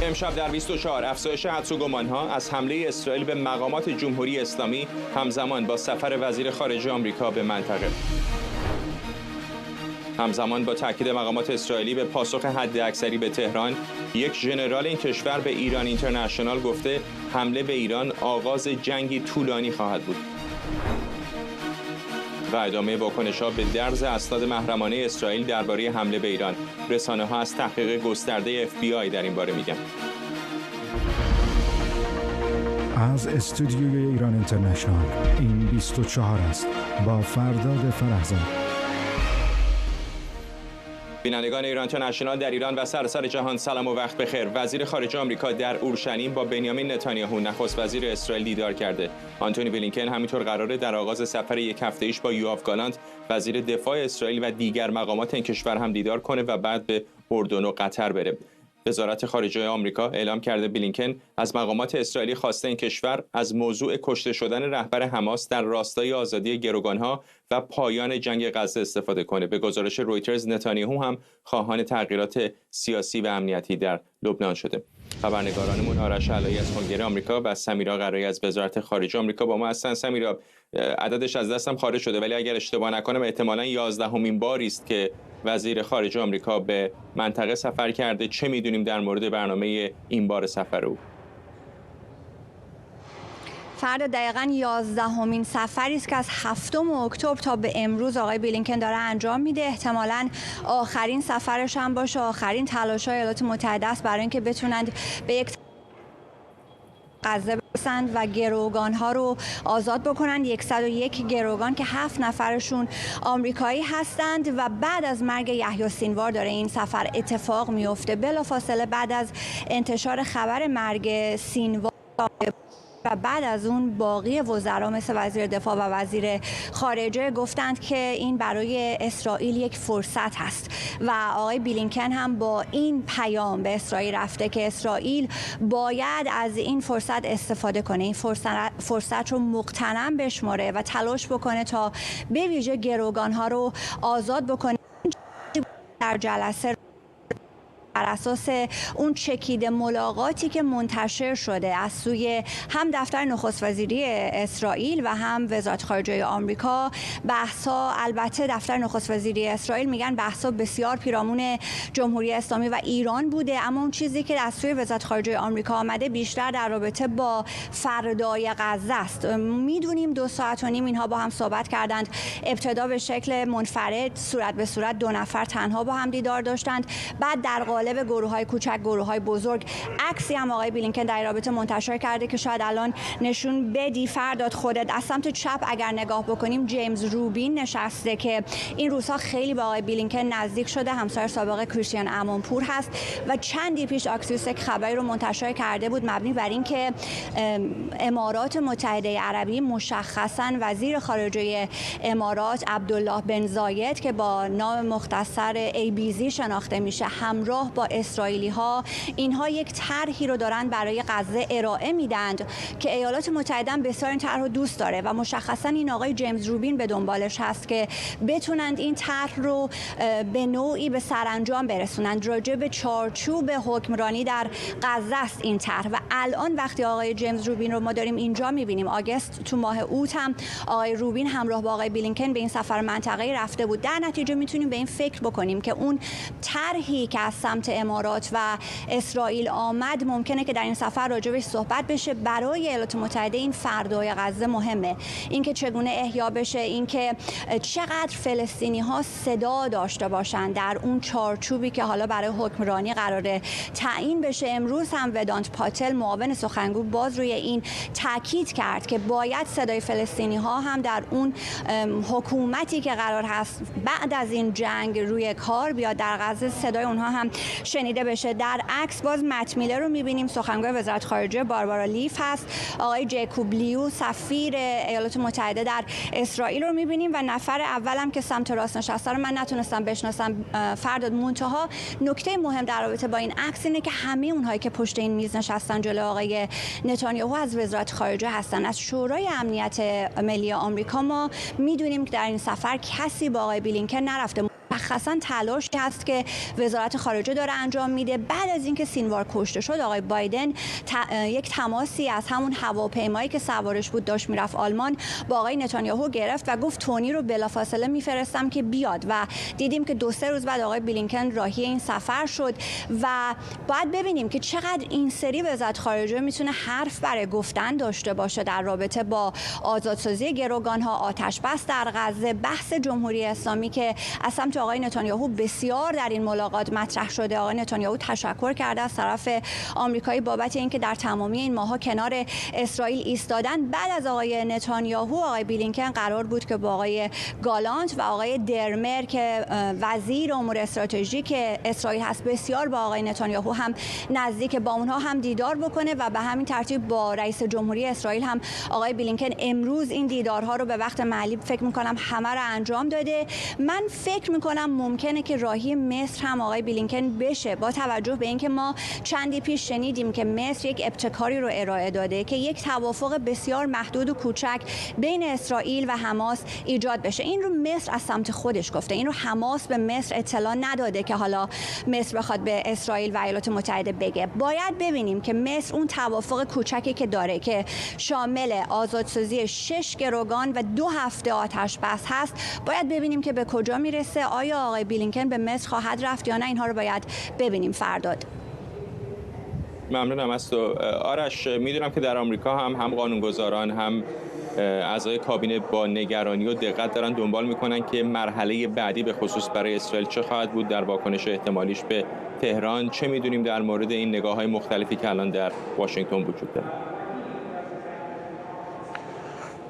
امشب در 24 افزایش حدس و گمان‌ها از حمله اسرائیل به مقامات جمهوری اسلامی همزمان با سفر وزیر خارجه آمریکا به منطقه. همزمان با تاکید مقامات اسرائیلی به پاسخ حداکثری به تهران، یک ژنرال این کشور به ایران اینترنشنال گفته حمله به ایران آغاز جنگی طولانی خواهد بود. و ادامه واکنش‌ها به درز اسناد محرمانه اسرائیل درباره حمله به ایران. رسانه‌ها از تحقیق گسترده FBI در این باره میگن. از استودیوی ایران اینترنشنال این 24 است با فرداد فرهزاد. بینندگان ایران اینترنشنال در ایران و سراسر جهان سلام و وقت بخیر. وزیر خارجه آمریکا در اورشلیم با بنیامین نتانیاهو نخست وزیر اسرائیل دیدار کرده. آنتونی بلینکن همینطور قراره در آغاز سفر یک هفته‌ایش با یوآف گالانت وزیر دفاع اسرائیل و دیگر مقامات این کشور هم دیدار کنه و بعد به اردن و قطر بره. وزارت خارجه آمریکا اعلام کرده بلینکن از مقامات اسرائیلی خواسته این کشور از موضوع کشته شدن رهبر حماس در راستای آزادی گروگانها و پایان جنگ غزه استفاده کنه. به گزارش رویترز نتانیاهو هم خواهان تغییرات سیاسی و امنیتی در لبنان شده. خبرنگارانمون آرش علایی از کنگره آمریکا و سمیرا قرایی از وزارت خارجه آمریکا با ما هستن. سمیرا، عددش از دستم خارج شده ولی اگر اشتباه نکنم احتمالاً 11مین باری است که وزیر خارجه آمریکا به منطقه سفر کرده. چه میدونیم در مورد برنامه این بار سفر او؟ فردا دقیقاً 11مین سفری است که از 7 اکتبر تا به امروز آقای بلینکن داره انجام میده. احتمالاً آخرین سفرش هم باشه، آخرین تلاش‌های ایالات متحده است برای اینکه بتونند به یک غزه برسند و گروگان‌ها رو آزاد بکنند. 101 گروگان که 7 نفرشون آمریکایی هستند و بعد از مرگ یحیی سینوار داره این سفر اتفاق میفته. بلافاصله بعد از انتشار خبر مرگ سینوار و بعد از اون باقی وزرا مثل وزیر دفاع و وزیر خارجه گفتند که این برای اسرائیل یک فرصت هست و آقای بلینکن هم با این پیام به اسرائیل رفته که اسرائیل باید از این فرصت استفاده کنه، این فرصت رو مغتنم بشماره و تلاش بکنه تا به ویژه گروگان‌ها رو آزاد بکنه. در جلسه بر اساس اون چکید ملاقاتی که منتشر شده از سوی هم دفتر نخست وزیری اسرائیل و هم وزارت خارجه آمریکا، بحث‌ها، البته دفتر نخست وزیری اسرائیل میگن بحث‌ها بسیار پیرامون جمهوری اسلامی و ایران بوده، اما اون چیزی که از سوی وزارت خارجه آمریکا آمده بیشتر در رابطه با فردای غزه است. میدونیم 2 ساعت و نیم اینها با هم صحبت کردند. ابتدا به شکل منفرد، صورت به صورت 2 نفر تنها با هم دیدار داشتند. بعد در قالب گروه‌های کوچک، گروه‌های بزرگ. عکسی هم آقای بلینکن در رابطه منتشر کرده که شاید الان نشون بدی فرداد خودت. از سمت چپ اگر نگاه بکنیم جیمز روبین نشسته که این روزها خیلی با آقای بلینکن نزدیک شده، همسر سابق کریستیان امونپور هست و چندی پیش آکسیوس یک خبری رو منتشر کرده بود مبنی بر این که امارات متحده عربی مشخصاً وزیر خارجه امارات عبدالله بن زاید که با نام مختصر ABZ شناخته میشه، همراه با اسرائیلی ها اینها یک طرحی رو دارن برای غزه ارائه میدند که ایالات متحده بسیار این طرح رو دوست داره و مشخصا این آقای جیمز روبین به دنبالش هست که بتونند این طرح رو به نوعی به سرانجام برسونند. راجع به چارچوب حکمرانی در غزه است این طرح و الان وقتی آقای جیمز روبین رو ما داریم اینجا میبینیم، آگوست تو ماه اوت هم آقای روبین همراه با آقای بلینکن به این سفر منطقه‌ای رفته بود. در نتیجه میتونیم به این فکر بکنیم که اون طرحی که از سمت امارات و اسرائیل آمد ممکنه که در این سفر راجبش صحبت بشه. برای ایالات متحده این فردای غزه مهمه، اینکه چگونه احیا بشه، اینکه چقدر فلسطینی ها صدا داشته باشن در اون چارچوبی که حالا برای حکمرانی قراره تعیین بشه. امروز هم ودانت پاتل معاون سخنگو باز روی این تاکید کرد که باید صدای فلسطینی ها هم در اون حکومتی که قرار هست بعد از این جنگ روی کار بیاد در غزه صدای اونها هم شنیده بشه. در عکس باز مت میلر رو می‌بینیم، سخنگوی وزارت خارجه باربارا لیف هست. آقای جیکوب لیو سفیر ایالات متحده در اسرائیل رو می‌بینیم و نفر اولم که سمت راست نشسته رو من نتونستم بشناسم. فرداد منتها نکته مهم در رابطه با این عکس اینه که همه اونهایی که پشت این میز نشستن جلوی آقای نتانیاهو از وزارت خارجه هستن. از شورای امنیت ملی آمریکا ما می‌دونیم که در این سفر کسی با آقای بلینکن نرفته. مشخصا تلاشی هست که وزارت خارجه داره انجام میده. بعد از اینکه سینوار کشته شد آقای بایدن یک تماسی از همون هواپیمایی که سوارش بود داشت میرفت آلمان با آقای نتانیاهو گرفت و گفت تونی رو بلافاصله میفرستم که بیاد و دیدیم که 2-3 روز بعد آقای بلینکن راهی این سفر شد و باید ببینیم که چقدر این سری وزارت خارجه میتونه حرف برای گفتن داشته باشه در رابطه با آزادسازی گروگان‌ها، آتش بس در غزه، بحث جمهوری اسلامی که از سمت آقای نتانیاهو بسیار در این ملاقات مطرح شده. آقای نتانیاهو تشکر کرده از طرف آمریکایی بابت اینکه در تمامی این ماها کنار اسرائیل ایستادن. بعد از آقای نتانیاهو آقای بلینکن قرار بود که با آقای گالانت و آقای درمر که وزیر امور استراتژیک اسرائیل هست بسیار با آقای نتانیاهو هم نزدیک، با اونها هم دیدار بکنه و به همین ترتیب با رئیس جمهوری اسرائیل هم آقای بلینکن امروز این دیدارها رو به وقت معلی فکر می‌کنم همه رو انجام داده. من فکر می‌کنم ممکنه که راهی مصر هم آقای بلینکن بشه با توجه به اینکه ما چندی پیش شنیدیم که مصر یک ابتکاری رو ارائه داده که یک توافق بسیار محدود و کوچک بین اسرائیل و حماس ایجاد بشه. این رو مصر از سمت خودش گفته، این رو حماس به مصر اطلاع نداده که حالا مصر بخواد به اسرائیل و ایالات متحده بگه. باید ببینیم که مصر اون توافق کوچکی که داره که شامل آزادسازی 6 گروگان و 2 هفته آتش بس هست، باید ببینیم که به کجا میرسه. آیا آقای بلینکن به مصر خواهد رفت یا نه؟ اینها رو باید ببینیم فرداد. ممنونم از تو آرش. میدونم که در آمریکا هم قانونگذاران هم اعضای کابینه با نگرانی و دقت دارن دنبال میکنن که مرحله بعدی به خصوص برای اسرائیل چه خواهد بود در واکنش احتمالیش به تهران. چه میدونیم در مورد این نگاه‌های مختلفی که الان در واشنگتن وجود داره؟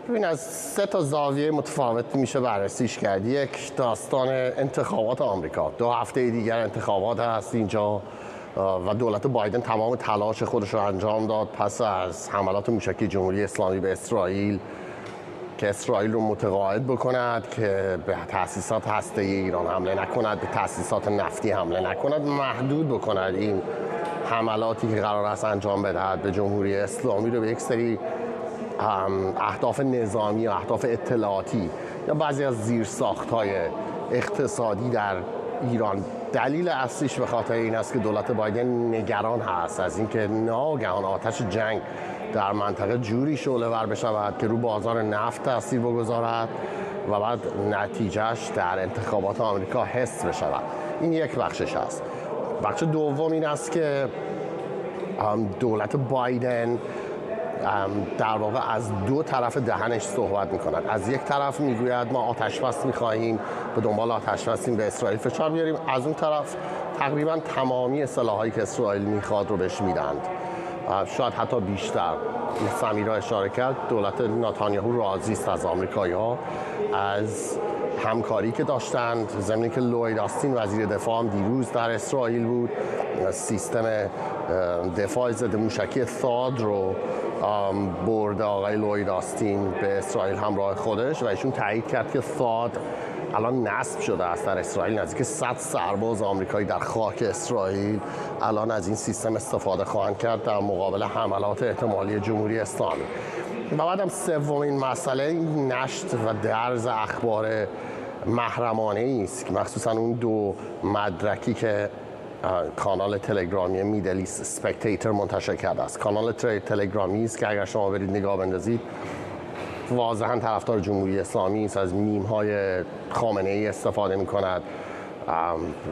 ببین از 3 تا زاویه متفاوت میشه بررسیش کرد. یک، داستان انتخابات آمریکا. 2 هفته دیگر انتخابات هست اینجا و دولت بایدن تمام تلاش خودش رو انجام داد پس از حملات موشکی جمهوری اسلامی به اسرائیل که اسرائیل رو متقاعد بکند که به تأسیسات هسته‌ای ایران حمله نکند، به تأسیسات نفتی حمله نکند، محدود بکند این حملاتی که قرار است انجام بدهد به جمهوری اسلامی رو به یک سری اهداف نظامی و اهداف اطلاعاتی یا بعضی از زیرساخت‌های اقتصادی در ایران. دلیل اصلیش به خاطر این است که دولت بایدن نگران هست از اینکه ناگهان آتش جنگ در منطقه جوری شعله‌ور بشود که رو بازار نفت تاثیر بگذارد و بعد نتیجهش در انتخابات آمریکا حس بشود. این یک بخشش است. بخش دوم این است که دولت بایدن در واقع از 2 طرف دهنش صحبت می‌کند. از یک طرف میگوید ما آتش بس می‌خواهیم، به دنبال آتش بسیم به اسرائیل فشار بیاریم، از اون طرف تقریبا تمامی سلاحایی که اسرائیل میخواد رو بهش میدند، شاید حتی بیشتر. سمیرا اشاره کرد دولت نتانیاهو راضی است از آمریکایی‌ها از همکاری که داشتند، زمینی که لوید آستین وزیر دفاع هم دیروز در اسرائیل بود، سیستم دفاع ضد موشکی ثاد رو برده آقای لوید آستین به اسرائیل همراه خودش و ایشون تایید کرد که ثاد الان نصب شده است در اسرائیل. نزدیک 100 سرباز آمریکایی در خاک اسرائیل الان از این سیستم استفاده خواهند کرد در مقابل حملات احتمالی جمهوری اسلامی. و بعدم سومین مسئله نشت و درز اخبار محرمانه است که مخصوصا اون 2 مدرکی که کانال تلگرامی میدل ایست اسپکتیتور منتشر کرده است. کانال تلگرامی است که اگر شما برید نگاه بندازید واضحا طرفدار جمهوری اسلامی است، از میم های خامنه ای استفاده می کند،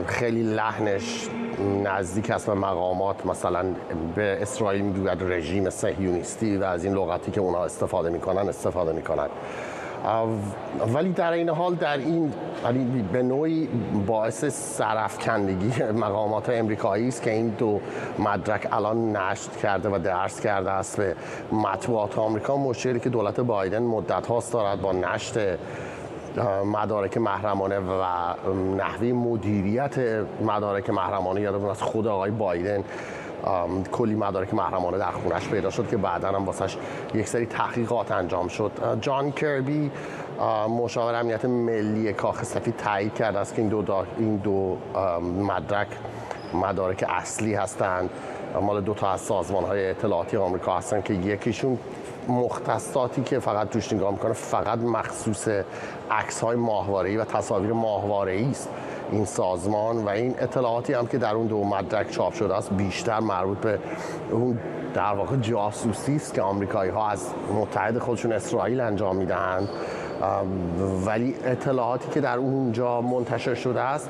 خیلی لحنش نزدیک است به مقامات مثلا به اسرائیل میگوید رژیم صهیونیستی و از این لغتی که اونها استفاده میکنن استفاده میکنن. ولی در این حال در این به نوعی باعث سرافکندگی مقامات امریکایی است که این 2 مدرک الان نشر کرده و درس کرده است به مطبوعات آمریکا. مشکلی که دولت بایدن مدت هاست دارد با نشر مدارک محرمانه و نحوه مدیریت مدارک محرمانه. یادمون از خود آقای بایدن کلی مدارک محرمانه در خونش پیدا شد که بعداً هم واسش یک سری تحقیقات انجام شد. جان کربی مشاور امنیت ملی کاخ سفید تایید کرده است که این دو مدارک اصلی هستند، مال 2 تا از سازمان‌های اطلاعاتی آمریکا هستند که یکیشون مختصاتی که فقط توش نگاه میکنه فقط مخصوص عکس‌های ماهواره‌ای و تصاویر ماهواره‌ای است این سازمان و این اطلاعاتی هم که در اون دو مدرک چاپ شده است بیشتر مربوط به اون در واقع جاسوسی است که آمریکایی‌ها از متحد خودشون اسرائیل انجام میدهند، ولی اطلاعاتی که در اونجا منتشر شده است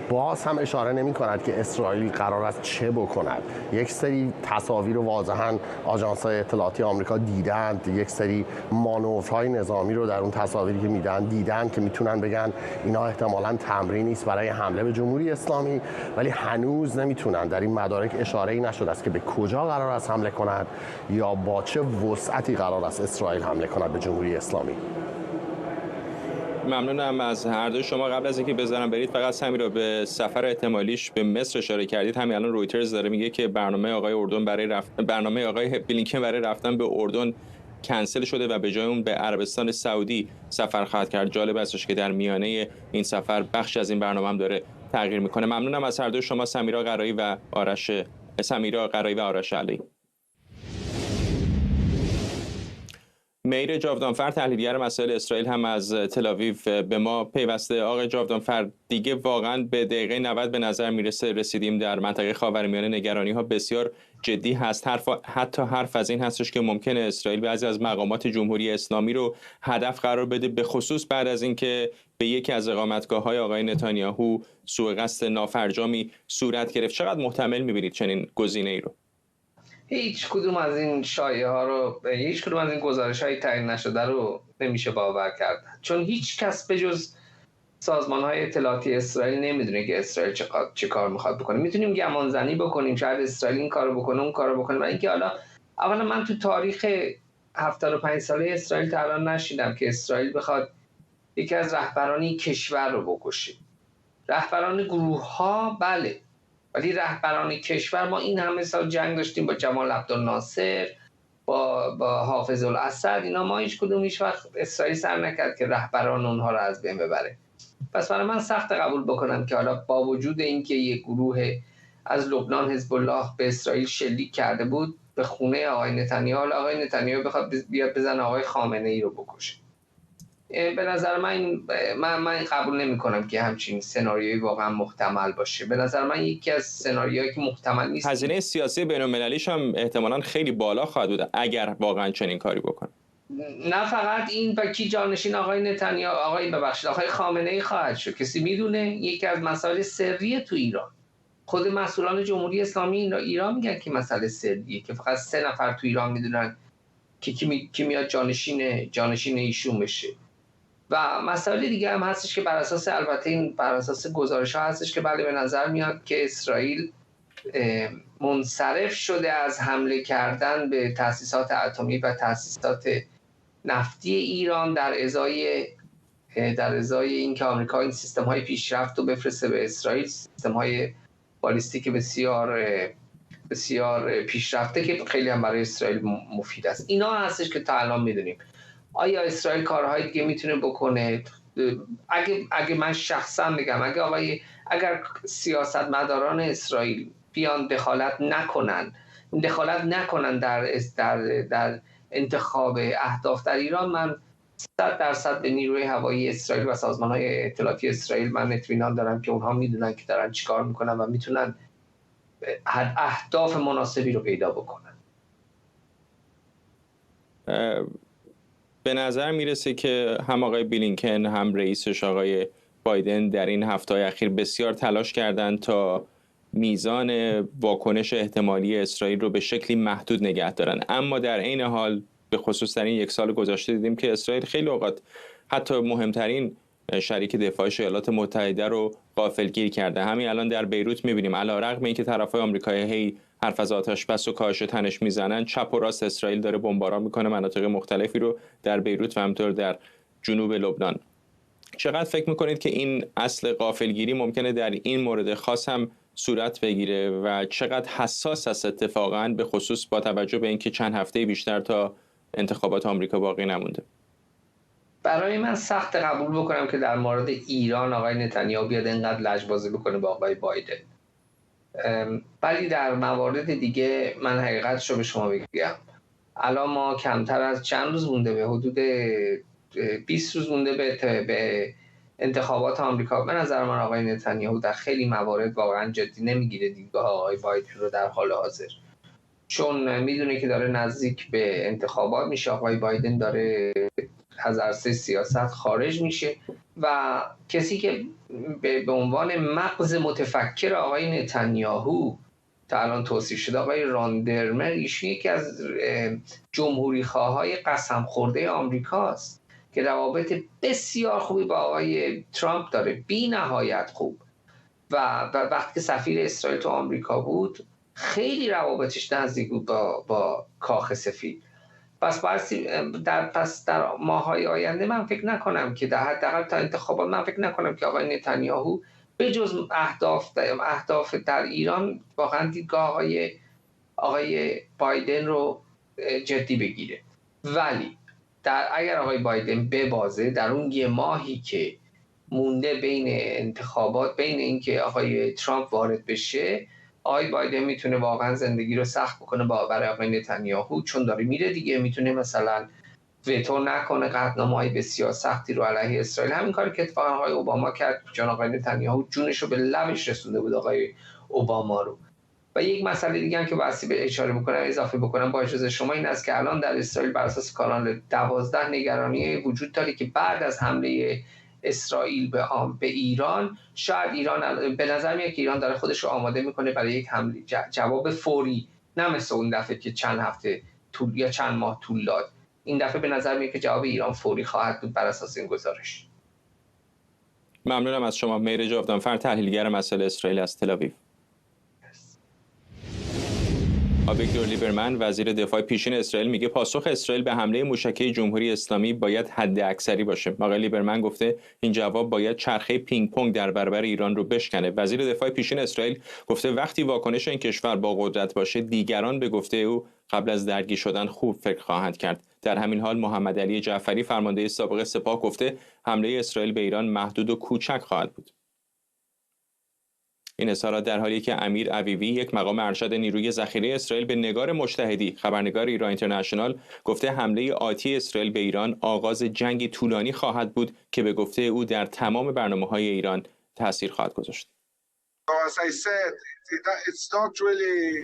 باز هم اشاره نمی کند که اسرائیل قرار است چه بکند. یک سری تصاویر واضحاً آژانس‌های اطلاعاتی آمریکا دیدند، یک سری مانورهای نظامی رو در اون تصاویری که میدن دیدند که میتونن بگن اینا احتمالاً تمرینی است برای حمله به جمهوری اسلامی، ولی هنوز نمیتونن، در این مدارک اشاره‌ای نشده است که به کجا قرار است حمله کند یا با چه وسعتی قرار است اسرائیل حمله کند به جمهوری اسلامی. ممنونم از هر دو شما. قبل از اینکه بذارم برید، فقط سمیرا به سفر احتمالیش به مصر اشاره کردید. همین الان رویترز داره میگه که برنامه آقای بلینکن برای رفتن به اردن کنسل شده و به جای اون به عربستان سعودی سفر خواهد کرد. جالب استش که در میانه این سفر بخش از این برنامه هم داره تغییر میکنه. ممنونم از هر دو شما، سمیرا قرایی و آرش علی. میر جاودانفر، تحلیلگر مسائل اسرائیل، هم از تل‌آویو به ما پیوسته. آقای جاودانفر، دیگه واقعا به دقیقه 90 به نظر میرسه رسیدیم در منطقه خاورمیانه. نگرانی‌ها بسیار جدی هست. حتی حرف از این هستش که ممکنه اسرائیل بعضی از مقامات جمهوری اسلامی رو هدف قرار بده، به خصوص بعد از اینکه به یکی از اقامتگاه‌های آقای نتانیاهو سوء قصد نافرجامی صورت گرفت. چقدر محتمل می‌بینید چنین گزینه‌ای رو؟ هیچ کدوم از این شایعه ها رو، هیچ کدوم از این گزارش های تعیین نشده رو نمیشه باور کرد، چون هیچ کس به جز سازمان های اطلاعاتی اسرائیل نمیدونه که اسرائیل چه کار میخواد بکنه. میتونیم گمان زنی بکنیم شاید اسرائیل این کارو بکنه اون کارو بکنه، ولی اینکه حالا اولا من تو تاریخ 75 ساله اسرائیل تا الان نشیدم که اسرائیل بخواد یکی از رهبرانی کشور رو بکشه. رهبران گروه ها بله، ولی رهبران کشور ما این همه سال جنگ داشتیم با جمال عبدالناصر، با حافظ الاسد، اینا ما هیچ وقت اسرائیل سر نکرد که رهبران اونها رو از بین ببره. پس برای من سخت قبول بکنم که حالا با وجود اینکه یک گروه از لبنان حزب الله به اسرائیل شلیک کرده بود به خونه آقای نتانیاهو، حالا آقای نتانیاهو بخواد بیاد بزنه آقای خامنه‌ای رو بکشه. به نظر من قبول نمی کنم که همچین سناریویی واقعا محتمل باشه. به نظر من یکی از سناریوهایی که محتمل نیست. هزینه سیاسی بین‌المللیش هم احتمالاً خیلی بالا خواهد بود اگر واقعا چنین کاری بکنه. نه فقط این، با کی جانشین آقای نتانیاهو، آقای خامنه‌ای خواهد شد. کسی میدونه؟ یکی از مسائل سری تو ایران. خود مسئولان جمهوری اسلامی ایران میگن که مسئله سریه، که فقط 3 نفر تو ایران میدونن که کی میاد جانشین ایشون بشه. و مسائل دیگه هم هستش که بر اساس گزارش ها هستش که بله به نظر میاد که اسرائیل منصرف شده از حمله کردن به تأسیسات اتمی و تأسیسات نفتی ایران در ازای اینکه آمریکا این سیستم های پیشرفت رو بفرسته به اسرائیل، سیستم های بالیستیک بسیار بسیار پیشرفته که خیلی هم برای اسرائیل مفید است. اینا هستش که تا الان میدونیم. آیا اسرائیل کارهای دیگه میتونه بکنه؟ اگه من شخصا بگم، اگر سیاستمداران اسرائیل بیان دخالت نکنن در انتخاب اهداف در ایران، من 100% به نیروی هوایی اسرائیل و سازمان‌های اطلاعاتی اسرائیل من اطمینان دارم که اونها میدونن که دارن چیکار میکنن و میتونن اهداف مناسبی رو پیدا بکنن. به نظر میرسه که هم آقای بلینکن هم رئیسش آقای بایدن در این هفته‌های اخیر بسیار تلاش کردند تا میزان واکنش احتمالی اسرائیل رو به شکلی محدود نگه دارن، اما در عین حال به خصوص در این 1 سال گذشته دیدیم که اسرائیل خیلی اوقات حتی مهمترین شریک دفاعی ایالات متحده رو غافلگیر کرده. همین الان در بیروت می‌بینیم علیرغم اینکه طرفای آمریکایی هی حرف از آتش بس و کاهش تنش میزنن، چپ و راست اسرائیل داره بمباران میکنه مناطق مختلفی رو در بیروت و همینطور در جنوب لبنان. چقدر فکر میکنید که این اصل غافلگیری ممکنه در این مورد خاص هم صورت بگیره و چقدر حساس است اتفاقاً، به خصوص با توجه به اینکه چند هفته بیشتر تا انتخابات آمریکا باقی نمونده؟ برای من سخت قبول بکنم که در مورد ایران آقای نتانیاهو بیاد اینقدر لجبازی بکنه با آقای بایدن. ولی در موارد دیگه من حقیقتش رو به شما بگم، الان ما کمتر از چند روز مونده، به حدود 20 روز مونده به انتخابات آمریکا به نظر من آقای نتانیاهو در خیلی موارد واقعا جدی نمیگیره دیدگاه آقای بایدن رو در حال حاضر، چون میدونه که داره نزدیک به انتخابات میشه. آقای بایدن داره از عرصه سیاست خارج میشه و کسی که به عنوان مغز متفکر آقای نتانیاهو تا الان توصیف شده، آقای راندرمر، ایشون یکی از جمهوری خواهای قسم خورده آمریکاست که روابط بسیار خوبی با آقای ترامپ داره، بی نهایت خوب، و وقتی که سفیر اسرائیل تو آمریکا بود خیلی روابطش نزدیک بود با کاخ سفید. پس در ماه‌های آینده من فکر نکنم که در حداقل تا انتخابات من فکر نکنم که آقای نتانیاهو به جز اهداف در ایران واقعا دیدگاه آقای بایدن رو جدی بگیره. ولی اگر آقای بایدن ببازه در اون یه ماهی که مونده بین انتخابات، بین اینکه آقای ترامپ وارد بشه، آقای بایدن میتونه واقعا زندگی رو سخت بکنه برای آقای نتانیاهو، چون داره میره دیگه. میتونه مثلا وتو نکنه قطعنامه‌های بسیار سختی رو علیه اسرائیل، همین کاری که اتفاقا آقای اوباما کرد، چون آقای نتانیاهو جونش رو به لبش رسونده بود آقای اوباما رو. و یک مسئله دیگه هم که واسه به اشاره بکنم، اضافه بکنم با اجازه شما، این است که الان در اسرائیل بر اساس کانال 12 نگرانی وجود داره که بعد از حمله اسرائیل به ایران، شاید ایران، به نظر میاد که ایران داره خودش رو آماده میکنه برای یک حمله جواب فوری، نه مثل اون دفعه که چند هفته یا چند ماه طول داد. این دفعه به نظر میاد که جواب ایران فوری خواهد بود بر اساس این گزارش. ممنونم از شما. مهر جاودانفر، تحلیلگر مسائل اسرائیل از تل‌آویو. آویگدور لیبرمن، وزیر دفاع پیشین اسرائیل، میگه پاسخ اسرائیل به حمله موشکی جمهوری اسلامی باید حداکثری باشه. آقای لیبرمن گفته این جواب باید چرخه پینگ پونگ در برابر ایران رو بشکنه. وزیر دفاع پیشین اسرائیل گفته وقتی واکنش این کشور با قدرت باشه، دیگران به گفته او قبل از درگیر شدن خوب فکر خواهند کرد. در همین حال محمد علی جعفری، فرمانده سابق سپاه، گفته حمله اسرائیل به ایران محدود و کوچک خواهد بود. این اظهارات در حالی که امیر عویوی، یک مقام ارشد نیروی ذخیره اسرائیل، به نگار مجتهدی، خبرنگار ایران اینترنشنال، گفته حمله آتی اسرائیل به ایران آغاز جنگی طولانی خواهد بود که به گفته او در تمام برنامه‌های ایران تاثیر خواهد گذاشت.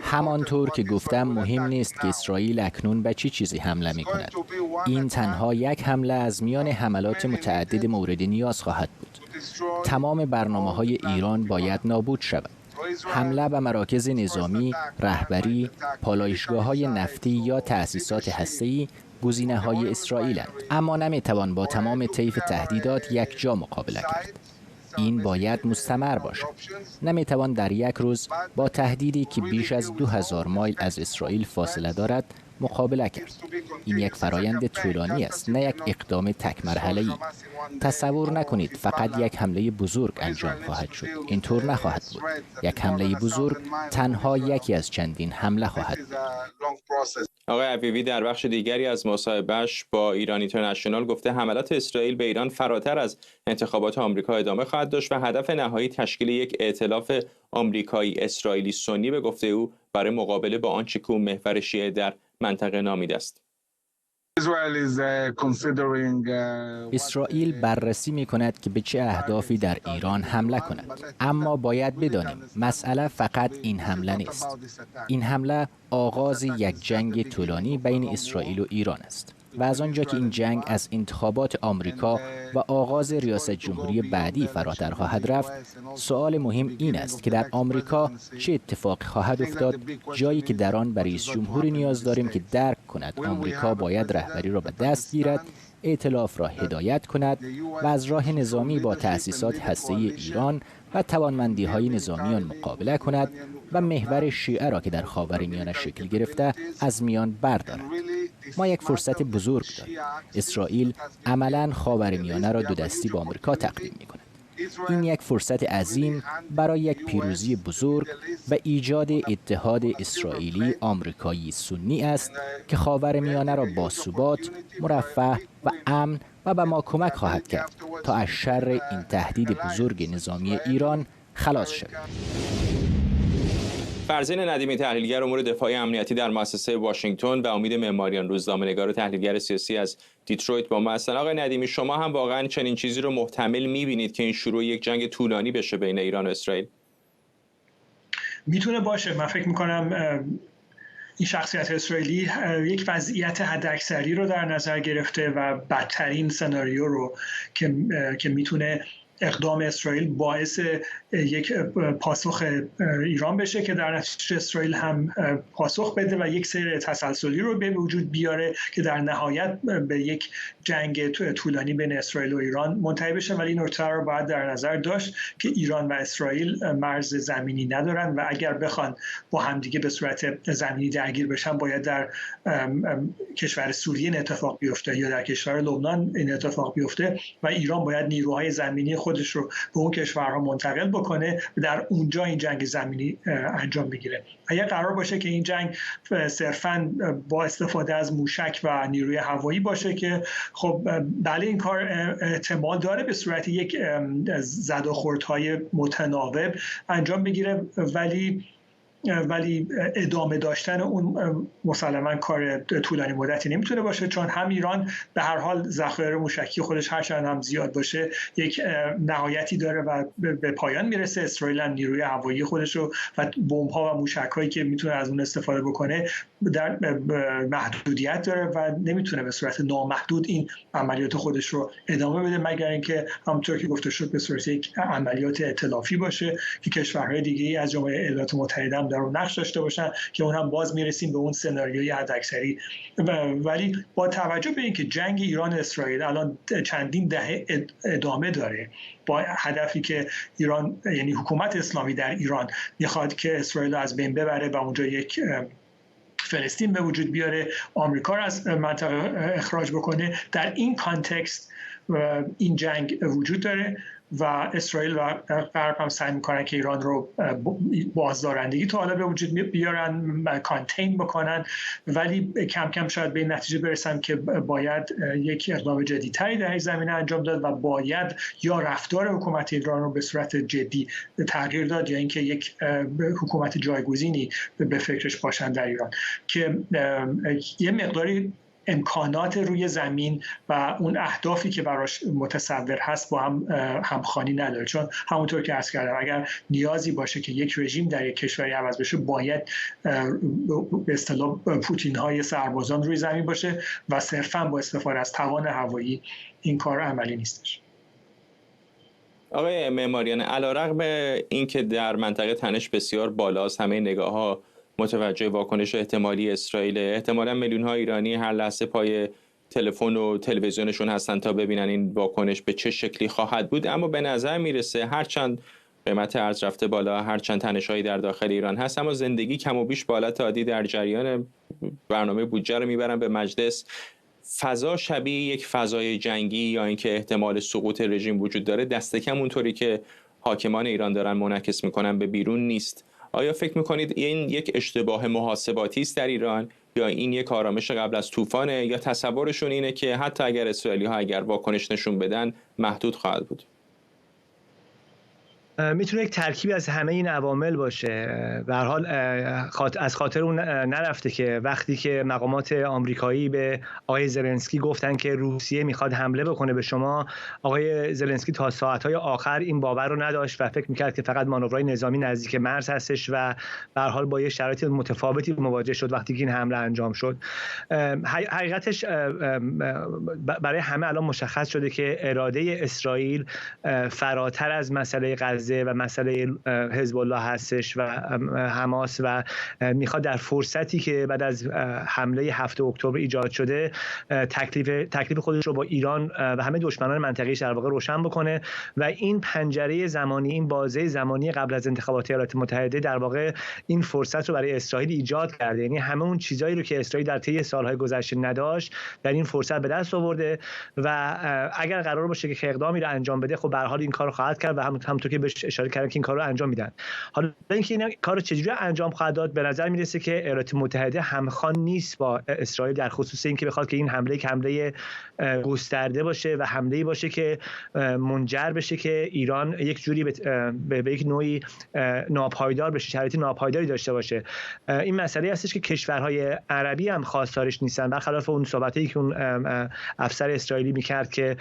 همانطور که گفتم، مهم نیست که اسرائیل اکنون به چه چیزی حمله می کند. این تنها یک حمله از میان حملات متعدد مورد نیاز خواهد بود. تمام برنامه‌های ایران باید نابود شود. حمله به مراکز نظامی، رهبری، پالایشگاه‌های نفتی یا تأسیسات هسته‌ای گزینه‌های اسرائیل‌اند، اما نمی‌توان با تمام طیف تهدیدات یک جا مقابله کرد. این باید مستمر باشد. نمی‌توان در یک روز با تهدیدی که بیش از 2000 مایل از اسرائیل فاصله دارد مقابله کرد. این یک فرایند طولانی است، نه یک اقدام تک مرحله‌ای. تصور نکنید فقط یک حمله بزرگ انجام خواهد شد. اینطور نخواهد بود. یک حمله بزرگ تنها یکی از چندین حمله خواهد بود. آقای عویوی در بخش دیگری از مصاحبهش با ایران اینترنشنال گفته حملات اسرائیل به ایران فراتر از انتخابات آمریکا ادامه خواهد داشت و هدف نهایی تشکیل یک ائتلاف آمریکایی اسرائیلی سنی به گفته او برای مقابله با آنچه که محور شیعه در منطقه نامیده است. اسرائیل بررسی می کند که به چه اهدافی در ایران حمله کند. اما باید بدانیم مسئله فقط این حمله نیست. این حمله آغاز یک جنگ طولانی بین اسرائیل و ایران است. و از آنجا که این جنگ از انتخابات آمریکا و آغاز ریاست جمهوری بعدی فراتر خواهد رفت، سوال مهم این است که در آمریکا چه اتفاقی خواهد افتاد، جایی که در آن به رئیس جمهوری نیاز داریم که درک کند آمریکا باید رهبری را به دست گیرد، ائتلاف را هدایت کند و از راه نظامی با تأسیسات هسته‌ای ایران و توانمندی‌های نظامی آن مقابله کند و محور شیعه را که در خاورمیانه شکل گرفته از میان بردارد. ما یک فرصت بزرگ داریم. اسرائیل عملاً خاورمیانه را دو دستی با آمریکا تقدیم می‌کند. این یک فرصت عظیم برای یک پیروزی بزرگ و ایجاد اتحاد اسرائیلی آمریکایی سنی است که خاورمیانه را با ثبات، مرفه و امن و به ما کمک خواهد کرد تا از شر این تهدید بزرگ نظامی ایران خلاص شویم. فرزین ندیمی، تحلیلگر امور دفاعی امنیتی در مؤسسه واشنگتن و امید معماریان، روزنامه‌نگار و تحلیلگر سیاسی از دیترویت با ما هستند. آقای ندیمی، شما هم واقعا چنین چیزی رو محتمل می‌بینید که این شروع یک جنگ طولانی بشه بین ایران و اسرائیل؟ میتونه باشه. من فکر می‌کنم این شخصیت اسرائیلی یک وضعیت حداکثری رو در نظر گرفته و بدترین سناریو رو که میتونه اقدام اسرائیل باعث یک پاسخ ایران بشه که در نتیجه اسرائیل هم پاسخ بده و یک سیر تسلسلی رو به وجود بیاره که در نهایت به یک جنگ طولانی بین اسرائیل و ایران منتهی بشه. ولی این نکته رو باید در نظر داشت که ایران و اسرائیل مرز زمینی ندارن و اگر بخوان با همدیگه به صورت زمینی درگیر بشن باید در کشور سوریه این اتفاق بیفته یا در کشور لبنان این اتفاق بیفته و ایران باید نیروهای زمینی خودش رو به اون کشورها منتقل بکنه و در اونجا این جنگ زمینی انجام بگیره. اگر قرار باشه که این جنگ صرفاً با استفاده از موشک و نیروی هوایی باشه که خب بله این کار احتمال داره به صورت یک زد و خوردهای متناوب انجام بگیره، ولی ادامه داشتن اون مسلماً کار طولانی مدتی نمیتونه باشه، چون هم ایران به هر حال ذخایر موشکی خودش هرچند هم زیاد باشه یک نهایتی داره و به پایان میرسه. اسرائیل هم نیروی هوایی خودش رو و بمب‌ها و موشک‌هایی که میتونه از اون استفاده بکنه در محدودیت داره و نمیتونه به صورت نامحدود این عملیات خودش رو ادامه بده مگر اینکه همونطور که گفته شد به صورت یک عملیات ائتلافی باشه که کشورهای دیگه‌ای از جمله ایالات متحده در اون نقش داشته باشن که اون هم باز میرسیم به اون سناریوی حداکثری. ولی با توجه به اینکه جنگ ایران و اسرائیل الان چندین دهه ادامه داره با هدفی که ایران یعنی حکومت اسلامی در ایران میخواد که اسرائیل رو از بین ببره و اونجا یک فلسطین به وجود بیاره، آمریکا رو از منطقه اخراج بکنه، در این کانتکست این جنگ وجود داره و اسرائیل و غرب هم سعی میکنن که ایران رو بازدارندگی تا حالا به وجود بیارن، کانتین بکنن، ولی کم کم شاید به این نتیجه برسن که باید یک اقدام جدی‌تری در این زمینه انجام داد و باید یا رفتار حکومت ایران رو به صورت جدی تغییر داد یا اینکه یک حکومت جایگزینی به فکرش باشن در ایران که یه مقداری امکانات روی زمین و اون اهدافی که براش متصور هست با هم همخوانی نداره. چون همونطور که عرض کردم اگر نیازی باشه که یک رژیم در یک کشوری عوض بشه باید به اصطلاح پوتین های سربازان روی زمین باشه و صرفاً با استفاده از توان هوایی این کار عملی نیستش. آقای معماریان، علیرغم اینکه در منطقه تنش بسیار بالاست، همه نگاه‌ها متوجه واکنش احتمالی اسرائیل، احتمالاً میلیون‌ها ایرانی هر لحظه پای تلفن و تلویزیونشون هستن تا ببینن این واکنش به چه شکلی خواهد بود، اما به نظر میرسه هرچند قیمت ارز رفته بالا، هرچند تنش‌هایی در داخل ایران هست، اما زندگی کم و بیش به حالت عادی در جریان. برنامه بودجه رو میبرن به مجلس. فضا شبیه یک فضای جنگی یا اینکه احتمال سقوط رژیم وجود داره دست کم اونطوری که حاکمان ایران دارن منعکس میکنن به بیرون نیست. آیا فکر میکنید این یک اشتباه محاسباتی است در ایران یا این یک آرامش قبل از طوفانه یا تصورشون اینه که حتی اگر اسرائیلی‌ها اگر واکنش نشون بدن محدود خواهد بود؟ میتونه یک ترکیبی از همه این عوامل باشه. به هر حال از خاطر اون نرفته که وقتی که مقامات آمریکایی به آقای زلنسکی گفتن که روسیه میخواد حمله بکنه به شما، آقای زلنسکی تا ساعت‌های آخر این باور رو نداشت و فکر میکرد که فقط مانورهای نظامی نزدیک مرز هستش و به هر حال با یه شرایط متفاوتی مواجه شد وقتی که این حمله انجام شد. حقیقتش برای همه الان مشخص شده که اراده اسرائیل فراتر از مسئله غزه و مسئله حزب الله هستش و حماس و میخواد در فرصتی که بعد از حمله 7 اکتبر ایجاد شده تکلیف خودش رو با ایران و همه دشمنان منطقه‌ایش در واقع روشن بکنه و این پنجره زمانی، این بازه زمانی قبل از انتخابات ایالات متحده در واقع این فرصت رو برای اسرائیل ایجاد کرده. یعنی همه اون چیزایی رو که اسرائیل در طی سالهای گذشته نداشت در این فرصت به دست آورده و اگر قرار باشه که اقدامی رو انجام بده خب به هر حال این کارو خواهد کرد و همونطور که بهش بهش اشاره کردن که این کار رو انجام میدن. حالا اینکه این کار رو چجوری انجام خواهد داد، به نظر میرسه که ایالات متحده همخوان نیست با اسرائیل در خصوص اینکه بخواد که این حمله گسترده باشه و حمله‌ای باشه که منجر بشه که ایران یک جوری به یک نوعی ناپایدار بشه، شرایط ناپایداری داشته باشه. این مسئله هستش که کشورهای عربی هم خواستارش نیستن، برخلاف اون صحبتی که اون افسر اسرائیلی میکرد که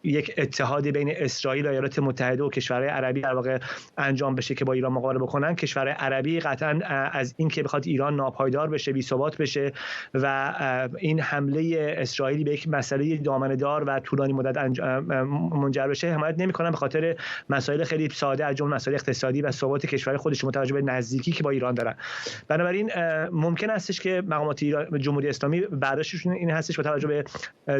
یک اتحادی بین اسرائیل و ایالات متحده و کشورهای عربی در واقع انجام بشه که با ایران مقابله بکنن. کشورهای عربی قطعا از این که بخواد ایران ناپایدار بشه، بی‌ثبات بشه و این حمله اسرائیلی به یک مسئله دامنه‌دار و طولانی مدت منجر بشه حمایت نمی‌کنن، به خاطر مسائل خیلی ساده از جمله مسائل اقتصادی و ثبات کشور خودشون متوجه به نزدیکی که با ایران دارن. بنابراین ممکن استش که مقامات جمهوری اسلامی برداشتشون این هستش با توجه به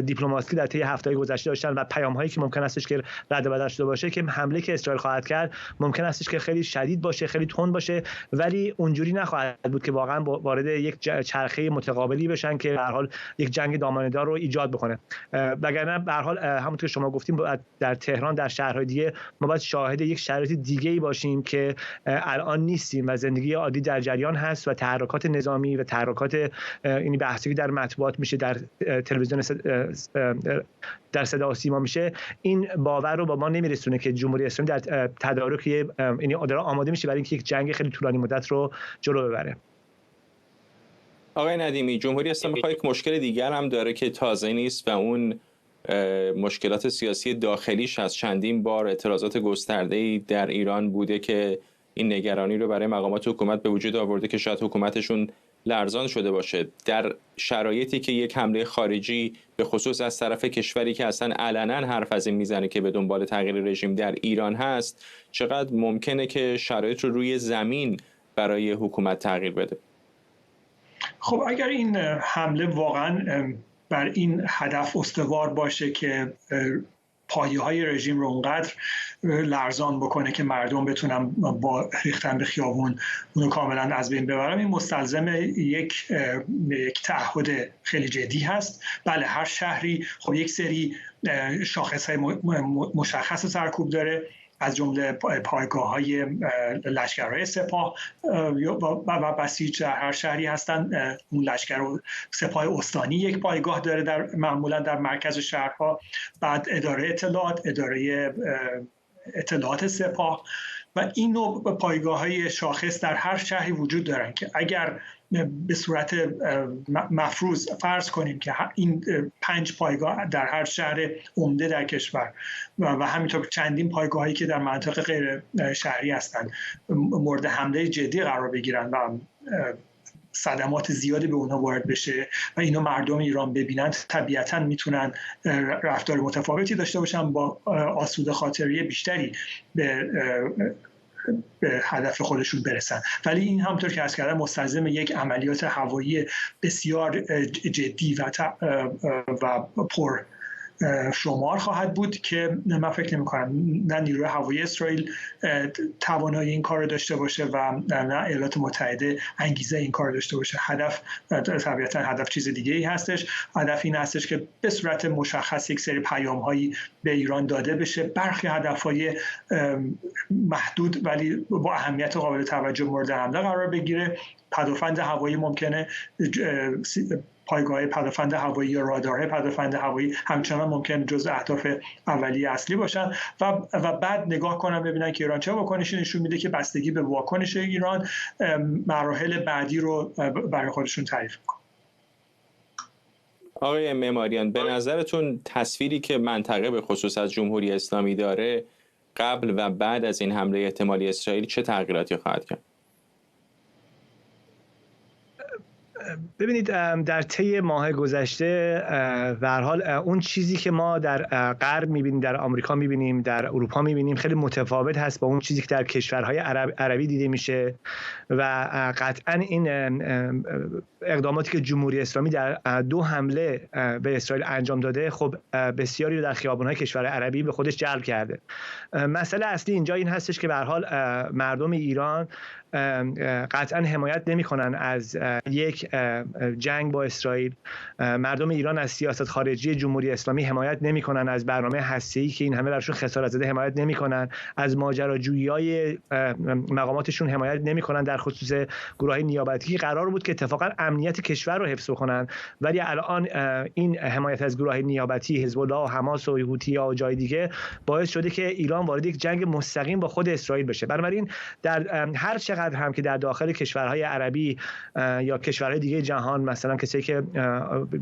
دیپلماسی در طی هفته‌های گذشته داشتن و پیام‌هایی که ممکن استش که رد و بدل شده باشه که حمله که اسرائیل خواهد کرد ممکن استش که خیلی شدید باشه، خیلی تند باشه، ولی اونجوری نخواهد بود که واقعا وارد یک چرخه متقابلی بشن که به هر حال یک جنگ دامنه‌دار رو ایجاد بکنه. وگرنه به هر حال همونطور که شما گفتیم در تهران، در شهرهای دیگه ما باید شاهد یک شرایط دیگه‌ای باشیم که الان نیستیم و زندگی عادی در جریان هست و تحرکات نظامی و تحرکات این بحثی که در مطبوعات میشه، در تلویزیون در صدا و سیما میشه، این باور رو با ما نمیرسونه که جمهوری اسلامی در تدارک یعنی داره آماده میشه برای اینکه یک جنگ خیلی طولانی مدت رو جلو ببره. آقای ندیمی، جمهوری اسلامی یک مشکل دیگر هم داره که تازه نیست و اون مشکلات سیاسی داخلیش هست. چندین بار اعتراضات گسترده‌ای در ایران بوده که این نگرانی رو برای مقامات حکومت به وجود آورده که شاید حکومتشون لرزان شده باشه. در شرایطی که یک حمله خارجی به خصوص از طرف کشوری که اصلا علنا حرف از این میزنه که به دنبال تغییر رژیم در ایران هست، چقدر ممکنه که شرایط رو روی زمین برای حکومت تغییر بده؟ خب اگر این حمله واقعا بر این هدف استوار باشه که پایه‌های رژیم رو اونقدر لرزان بکنه که مردم بتونن با ریختن به خیابون اونو کاملا از بین ببرن، این مستلزم یک تعهد خیلی جدی هست. بله، هر شهری خب یک سری شاخص‌های مشخص سرکوب داره، از جمله پایگاه‌های لشکرهای سپاه و بسیج در هر شهری هستند. اون لشکر و سپاه استانی یک پایگاه داره معمولا در مرکز شهرها، بعد اداره اطلاعات سپاه و این نوع پایگاه‌های شاخص در هر شهری وجود دارن که اگر به صورت مفروض فرض کنیم که این 5 پایگاه در هر شهر عمده در کشور و همینطور چندین پایگاهی که در مناطق غیر شهری هستند مورد حمله جدی قرار بگیرن و صدمات زیادی به اونها وارد بشه و اینو مردم ایران ببینن، طبیعتاً میتونن رفتار متفاوتی داشته باشن، با آسوده خاطری بیشتری به هدف خودشون برسن. ولی این همونطور که عرض کردم مستلزم یک عملیات هوایی بسیار جدی و پر شمار خواهد بود که من فکر نمی‌کنم نه نیروی هوایی اسرائیل توانایی این کار رو داشته باشه و نه ایالات متحده انگیزه این کار رو داشته باشه. هدف طبیعتاً هدف چیز دیگه ای هستش. هدف این هستش که به صورت مشخص یک سری پیام‌هایی به ایران داده بشه. برخی هدف‌های محدود ولی با اهمیت قابل توجه مورد حمله قرار بگیره. پدافند هوایی ممکنه، پایگاه پدافند هوایی یا رادارهای پدافند هوایی همچنان ممکن جزء اهداف اولیه اصلی باشن و بعد نگاه کنن ببینن که ایران چه واکنشی نشون میده که بستگی به واکنش ایران مراحل بعدی رو برای خودشون تعریف کنن. آقای معماریان، به نظرتون تصویری که منطقه به خصوص از جمهوری اسلامی داره قبل و بعد از این حمله احتمالی اسرائیل چه تغییراتی خواهد کرد؟ ببینید، در طی ماه گذشته به هر حال اون چیزی که ما در غرب می‌بینیم، در آمریکا می‌بینیم، در اروپا می‌بینیم خیلی متفاوت هست با اون چیزی که در کشورهای عربی دیده میشه و قطعاً این اقداماتی که جمهوری اسلامی در 2 حمله به اسرائیل انجام داده خب بسیاری رو در خیابان‌های کشورهای عربی به خودش جلب کرده. مسئله اصلی اینجا این هستش که به هر حال مردم ایران قطعا حمایت نمی‌کنن از یک جنگ با اسرائیل. مردم ایران از سیاست خارجی جمهوری اسلامی حمایت نمی‌کنن، از برنامه هسته‌ای که این همه براشون خسارت زده حمایت نمی‌کنن، از ماجراجویی‌های مقاماتشون حمایت نمی‌کنن. در خصوص گروه‌های نیابتی قرار بود که اتفاقا امنیت کشور رو حفظ بکنن، ولی الان این حمایت از گروه‌های نیابتی، حزب الله و حماس و حوثی‌ها و جای دیگه باعث شده که ایران وارد یک جنگ مستقیم با خود اسرائیل بشه. بنابراین در هر چقدر هم که در داخل کشورهای عربی یا کشورهای دیگه جهان مثلا کسایی که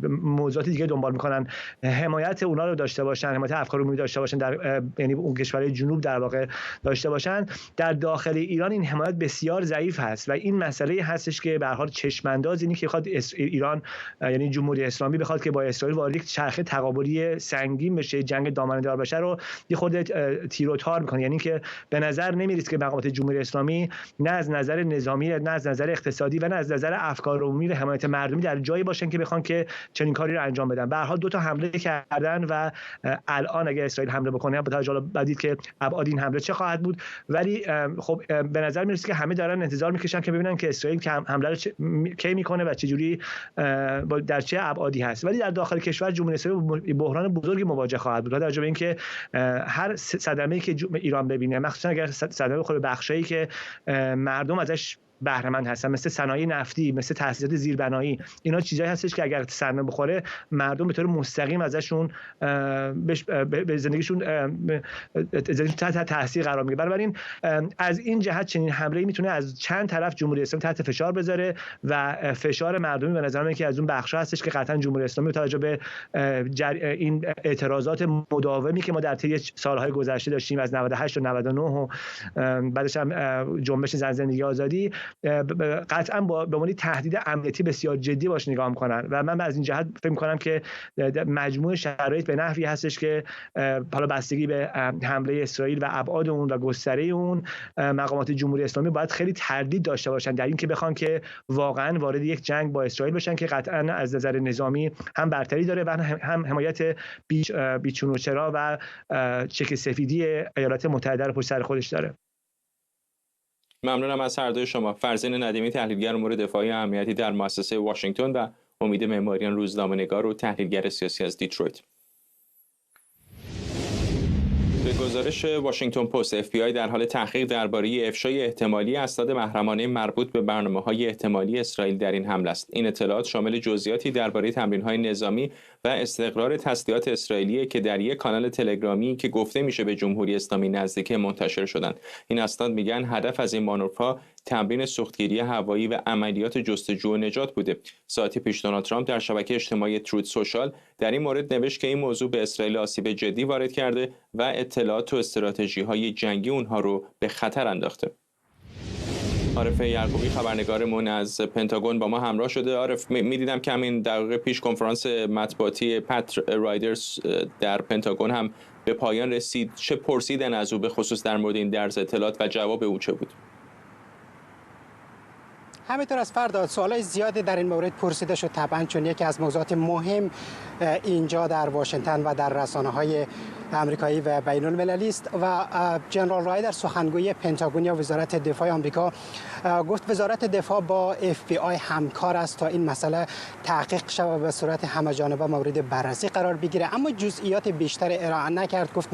موضوعات دیگه دنبال میکنن حمایت اونا رو داشته باشن، حمایت افکار عمومی داشته باشن، در یعنی اون کشورهای جنوب در واقع داشته باشن، در داخل ایران این حمایت بسیار ضعیف هست و این مسئله هستش که به هر حال چشم انداز اینی که بخواد ایران یعنی جمهوری اسلامی بخواد که با اسرائیل وارد یک چرخه تقابلی سنگین بشه، جنگ دامنه‌دار بشه رو یه خورده تیر و تار میکنه. یعنی که به نظر نمیرسه که مقامات جمهوری اسلامی نه از نظر نظامی، نه از نظر اقتصادی و نه از نظر افکار عمومی و حمایت مردمی در جایی باشن که بخوان که چنین کاری رو انجام بدن. به هر حال 2 حمله کردن و الان اگه اسرائیل حمله بکنه با توجه به بدید که ابعاد این حمله چه خواهد بود، ولی خب به نظر میرسه که همه دارن انتظار میکشن که ببینن که اسرائیل که حمله رو کی میکنه و چه جوری در چه ابعادی هست. ولی در داخل کشور جمهوری اسلامی بحران بزرگی مواجه خواهد بود با توجه به اینکه هر صدمه‌ای که ایران ببینه، مخصوصا اگر صدمه بخوره بخشایی که مردم ازش بهره مند هستن، مثل صنایع نفتی، مثل تأسیسات زیربنایی، اینا چیزایی هستش که اگر صدمه بخوره مردم به طور مستقیم ازشون به زندگیشون تحت تاثیر قرار میگیره. بنابراین از این جهت چنین حمله‌ای میتونه از چند طرف جمهوری اسلامی تحت فشار بذاره و فشار مردمی به نظر من که از اون بخشا هستش که قطعا جمهوری اسلامی با توجه به این اعتراضات مداومی که ما در طی سالهای گذشته داشتیم از 98 تا 99 و بعدش هم جنبش زن زندگی آزادی، قطعا به عنوان تهدید امنیتی بسیار جدی باش نگاه می‌کنن و من از این جهت فکر می‌کنم که مجموع شرایط به نحوی هستش که حالا بستگی به حمله اسرائیل و ابعاد اون و گستره اون، مقامات جمهوری اسلامی باید خیلی تردید داشته باشن در اینکه بخوان که واقعا وارد یک جنگ با اسرائیل بشن که قطعا از نظر نظامی هم برتری داره و هم حمایت بیچون و چرا و چک سفیدی ایالات متحده رو پشت سر خودش داره. ممنونم از هر دوی شما. فرزین ندیمی، تحلیلگر امور دفاعی امنیتی در مؤسسه واشنگتن، و امید معماریان، روزنامه‌نگار و تحلیلگر سیاسی از دیترویت. به گزارش واشنگتن پست، FBI در حال تحقیق درباره افشای احتمالی اسناد محرمانه مربوط به برنامه‌های احتمالی اسرائیل در این حمله است. این اطلاعات شامل جزئیاتی درباره تمرین‌های نظامی و استقرار تسلیحات اسرائیلی که در یک کانال تلگرامی که گفته میشه به جمهوری اسلامی نزدیک منتشر شدند. این اسناد میگن هدف از این مانورها تمرین سوختگیری هوایی و عملیات جستجو و نجات بوده. ساعتی پیش دونالد ترامپ در شبکه اجتماعی تروت سوشال در این مورد نوشت که این موضوع به اسرائیل آسیب جدی وارد کرده و اطلاعات و استراتژی‌های جنگی اونها رو به خطر انداخته. عارف یعقوبی خبرنگارمون از پنتاگون با ما همراه شده. عارف، می‌دیدم که همین دقیقه پیش کنفرانس مطبوعاتی پت رایدرز در پنتاگون هم به پایان رسید. چه پرسیدن از او به خصوص در مورد این درز اطلاعات و جواب او چه بود؟ همینطور از فرداد سوالای زیادی در این مورد پرسیده شد، طبعا چون یکی از موضوعات مهم اینجا در واشنگتن و در رسانه‌های آمریکایی و بین المللی است و جنرال رایدر سخنگوی پنتاگون یا وزارت دفاع آمریکا گفت وزارت دفاع با FBI همکار است تا این مسئله تحقیق شود و به صورت همه‌جانبه مورد بررسی قرار بگیره، اما جزئیات بیشتر ارائه نکرد. گفت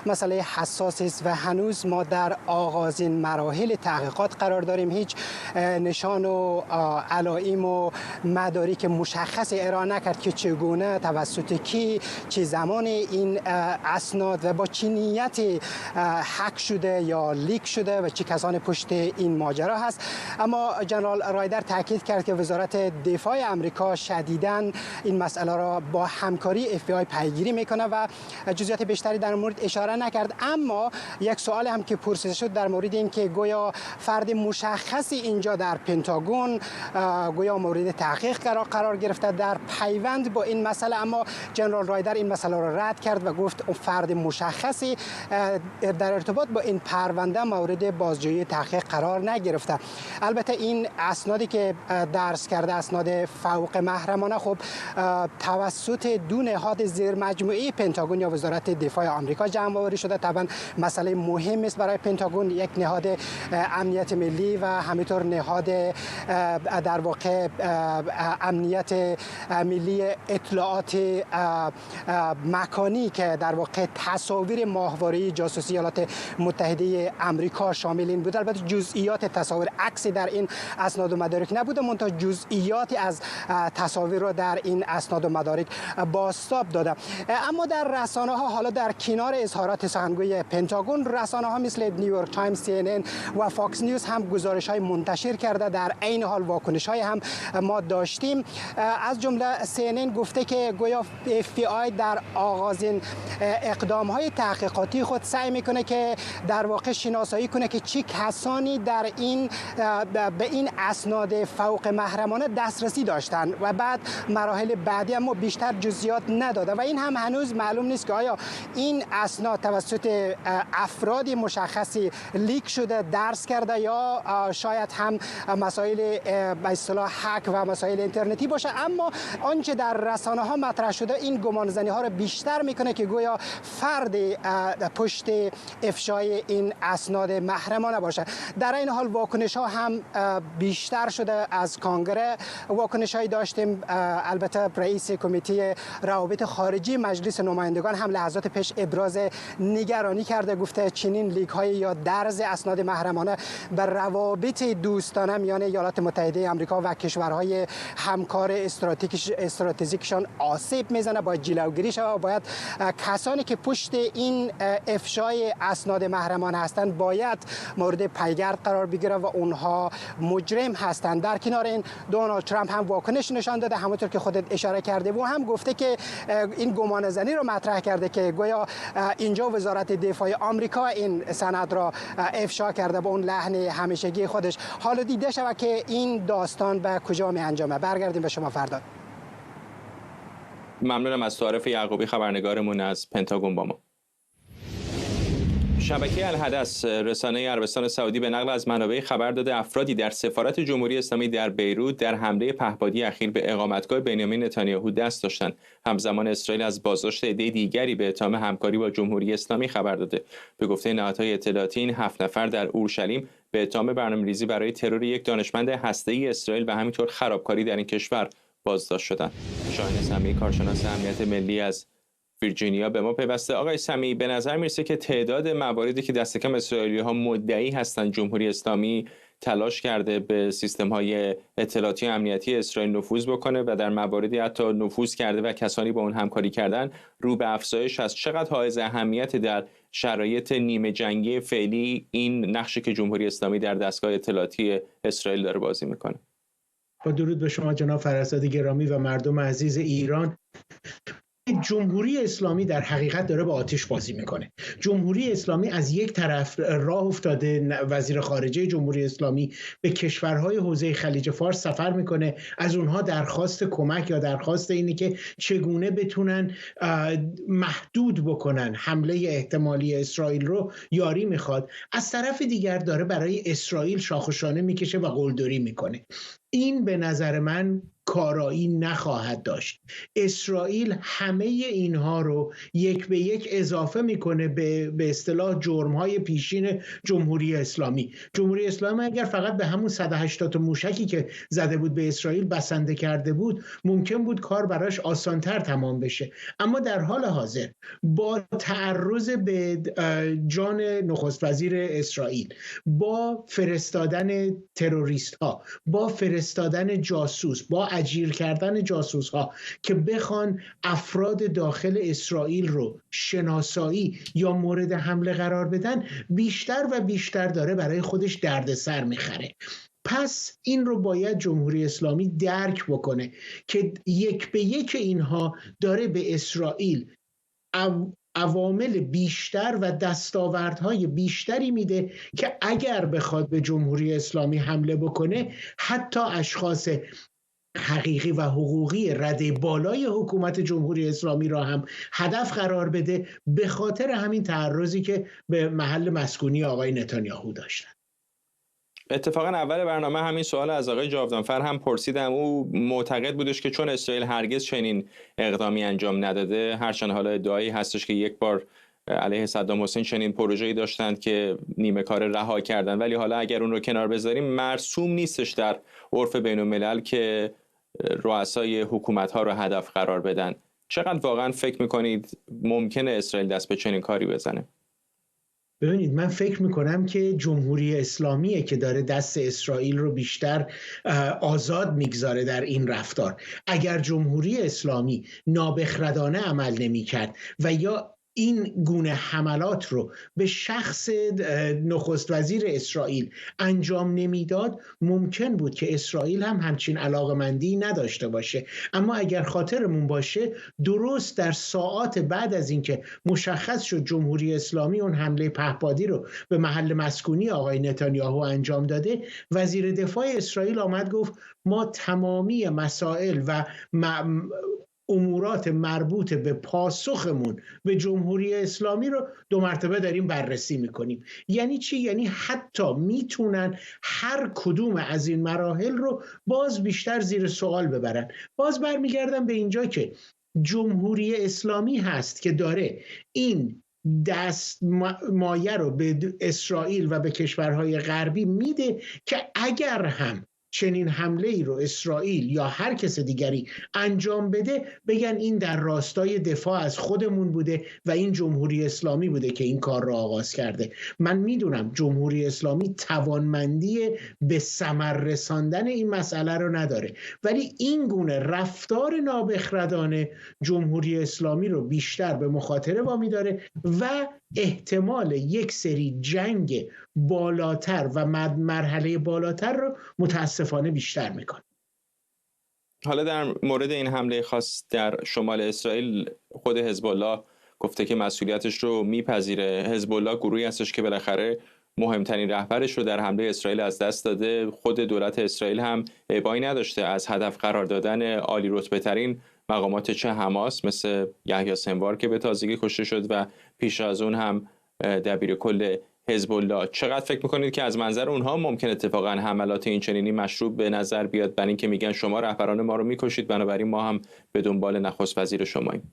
مسئله حساسی است و هنوز ما در آغازین مراحل تحقیقات قرار داریم. هیچ نشان و علائم و مدارک مشخص ارائه نکرد که چگونه، توسط کی، چه زمان این اسناد و با چه نیتی هک شده یا لیک شده و چه کسانی پشت این ماجرا هست. اما جنرال رایدر تاکید کرد که وزارت دفاع آمریکا شدیداً این مسئله را با همکاری FBI پیگیری میکنه و جزئیات بیشتری در مورد اشاره نکرد. اما یک سوال هم که پرسیده شد در مورد این که گویا فرد مشخصی اینجا در پنتاگون گویا مورد تحقیق قرار گرفته در پیوند با این مسئله، اما جنرال رایدر این مسئله را رد کرد و گفت فرد مشخصی در ارتباط با این پرونده مورد بازجویی تحقیق قرار نگرفته. البته این اسنادی که درس کرده، اسناد فوق محرمانه، خب توسط دو نهاد زیر مجموعه پنتاگون یا وزارت دفاع آمریکا جمع آوری شده. طبعا مسئله مهم است برای پنتاگون، یک نهاد امنیت ملی و همینطور نهاد در واقع امنیت ملی اطلاعات مکانی که در واقع تصاویر ماهواره جاسوسی ایالات متحده آمریکا شامل این بود. البته جزئیات تصاویر عکسی در این اسناد و مدارک نبوده، منتها جزئیاتی از تصاویر را در این اسناد و مدارک بازتاب داده. اما در رسانه ها، حالا در کنار اظهارات سخنگوی پنتاگون، رسانه ها مثل نیویورک تایمز، CNN و فاکس نیوز هم گزارش های منتشر کرده. در عین حال واکنش های هم ما داشتیم. از جمله CNN گفته که گویا FBI در آغازین اقدام های تحقیقاتی خود سعی میکنه که در واقع شناسایی کنه که چه کسانی در این به این اسناد فوق محرمانه دسترسی داشتن و بعد مراحل بعدی، اما بیشتر جزئیات نداده و این هم هنوز معلوم نیست که آیا این اسناد توسط افراد مشخصی لیک شده، درس کرده یا شاید هم مسائل به اصطلاح هک و مسائل اینترنتی باشه. اما آنچه در رسانه ها مطرح شده این گمانزنی ها رو بیشتر میکنه که گویا فرد پشت افشای این اسناد محرمانه باشه. در این حال واکنش ها هم بیشتر شده. از کانگره واکنش هایی داشتیم. البته رئیس کمیته روابط خارجی مجلس نمایندگان هم لحظات پیش ابراز نگرانی کرده، گفته چنین لیک های یا درز اسناد محرمانه بر روابط دوستانه میان ایالات متحده آمریکا و کشورهای همکار استراتژیکشان آسیب میزنه، باید جلوگیری شود. باید کسانی که پشت این افشای اسناد محرمانه هستند باید مورد پیگرد قرار بگیره و اونها مجرم هستند. در کنار این دونالد ترامپ هم واکنش نشان داده، همونطور که خودت اشاره کرده و هم گفته که این گمانه‌زنی رو مطرح کرده که گویا اینجا وزارت دفاع آمریکا این سند را افشا کرده با اون لحن همیشگی خودش. حالا دیده شود که این داستان به کجا می انجامه. برگردیم به شما فرداد. ممنونم از طارق یعقوبی خبرنگارمون از پنتاگون با ما. شبکه الحدث رسانه عربستان سعودی به نقل از منابع خبر داده افرادی در سفارت جمهوری اسلامی در بیروت در حمله پهپادی اخیر به اقامتگاه بنیامین نتانیاهو دست داشتند. همزمان اسرائیل از بازداشت عده دیگری به اتهام همکاری با جمهوری اسلامی خبر داده. به گفته نهادهای اطلاعاتی این 7 نفر در اورشلیم به اتهام برنامه‌ریزی برای ترور یک دانشمند هسته‌ای اسرائیل و همینطور خرابکاری در این کشور بازداشت شدند. شاهین سمیعی کارشناس امنیت ملی از ویرجینیا به ما پیوسته. آقای سمیعی، به نظر میرسه که تعداد مواردی که دست کم اسرائیلی‌ها مدعی هستند جمهوری اسلامی تلاش کرده به سیستم‌های اطلاعاتی و امنیتی اسرائیل نفوذ بکنه و در مواردی حتی نفوذ کرده و کسانی با اون همکاری کردن رو به افزایش هست. چقدر حائز اهمیت در شرایط نیمه جنگی فعلی این نقشی که جمهوری اسلامی در دستگاه اطلاعاتی اسرائیل داره بازی میکنه؟ با درود به شما جناب فرزاد گرامی و مردم عزیز ایران. جمهوری اسلامی در حقیقت داره با آتش بازی میکنه. جمهوری اسلامی از یک طرف راه افتاده، وزیر خارجه جمهوری اسلامی به کشورهای حوزه خلیج فارس سفر میکنه، از اونها درخواست کمک یا درخواست اینه که چگونه بتونن محدود بکنن حمله احتمالی اسرائیل رو یاری میخواد. از طرف دیگر داره برای اسرائیل شاخ و شانه میکشه و قلدری میکنه. این به نظر من کارایی نخواهد داشت. اسرائیل همه اینها رو یک به یک اضافه میکنه به اصطلاح جرم‌های پیشین جمهوری اسلامی. جمهوری اسلامی اگر فقط به همون 180 تا موشکی که زده بود به اسرائیل بسنده کرده بود، ممکن بود کار براش آسانتر تمام بشه. اما در حال حاضر با تعرض به جان نخست وزیر اسرائیل، با فرستادن تروریست ها، با فرستادن جاسوس، با اجیر کردن جاسوس ها که بخوان افراد داخل اسرائیل رو شناسایی یا مورد حمله قرار بدن، بیشتر و بیشتر داره برای خودش دردسر میخره. پس این رو باید جمهوری اسلامی درک بکنه که یک به یک اینها داره به اسرائیل عوامل بیشتر و دستاوردهای بیشتری میده که اگر بخواد به جمهوری اسلامی حمله بکنه، حتی اشخاص حقیقی و حقوقی رده بالای حکومت جمهوری اسلامی را هم هدف قرار بده، به خاطر همین تعرضی که به محل مسکونی آقای نتانیاهو داشتن. اتفاقا اول برنامه همین سوال از آقای جاودانفر هم پرسیدم. او معتقد بودش که چون اسرائیل هرگز چنین اقدامی انجام نداده، هرچند حالا ادعایی هستش که یک بار علیه صدام حسین چنین پروژه‌ای داشتند که نیمه کار رها کردن، ولی حالا اگر اون رو کنار بذاریم مرسوم نیستش در عرف بین‌الملل که رؤسای حکومت‌ها رو هدف قرار بدن. چقدر واقعا فکر می‌کنید ممکنه اسرائیل دست به چنین کاری بزنه؟ ببینید، من فکر میکنم که جمهوری اسلامیه که داره دست اسرائیل رو بیشتر آزاد میگذاره در این رفتار. اگر جمهوری اسلامی نابخردانه عمل نمیکرد و یا این گونه حملات رو به شخص نخست وزیر اسرائیل انجام نمیداد، ممکن بود که اسرائیل هم همچین علاقمندی نداشته باشه. اما اگر خاطرمون باشه، درست در ساعات بعد از اینکه مشخص شد جمهوری اسلامی اون حمله پهپادی رو به محل مسکونی آقای نتانیاهو انجام داده، وزیر دفاع اسرائیل آمد گفت ما تمامی مسائل و امورات مربوط به پاسخمون به جمهوری اسلامی رو 2 مرتبه داریم بررسی میکنیم. یعنی چی؟ یعنی حتی میتونن هر کدوم از این مراحل رو باز بیشتر زیر سوال ببرن. باز برمیگردم به اینجا که جمهوری اسلامی هست که داره این دست مایه رو به اسرائیل و به کشورهای غربی میده که اگر هم چنین حمله ای رو اسرائیل یا هر کس دیگری انجام بده، بگن این در راستای دفاع از خودمون بوده و این جمهوری اسلامی بوده که این کار را آغاز کرده. من میدونم جمهوری اسلامی توانمندی به ثمر رساندن این مسئله رو نداره، ولی این گونه رفتار نابخردانه جمهوری اسلامی رو بیشتر به مخاطره وامی داره و احتمال یک سری جنگ بالاتر و مرحله بالاتر رو متاسفانه بیشتر میکنه. حالا در مورد این حمله خاص در شمال اسرائیل، خود حزب الله گفته که مسئولیتش رو میپذیره. حزب الله گروهی هستش که بالاخره مهمترین رهبرش رو در حمله اسرائیل از دست داده. خود دولت اسرائیل هم ابایی نداشته از هدف قرار دادن عالی رتبه ترین مقامات چه حماس مثل یحیی سنوار که به تازگی کشته شد و پیش از اون هم دبیر کل حزب الله. چقدر فکر میکنید که از منظر اونها ممکن اتفاقا حملات این چنینی مشروع به نظر بیاد، برای اینکه میگن شما رهبران ما رو میکشید، بنابراین ما هم به دنبال نخست وزیر شماییم؟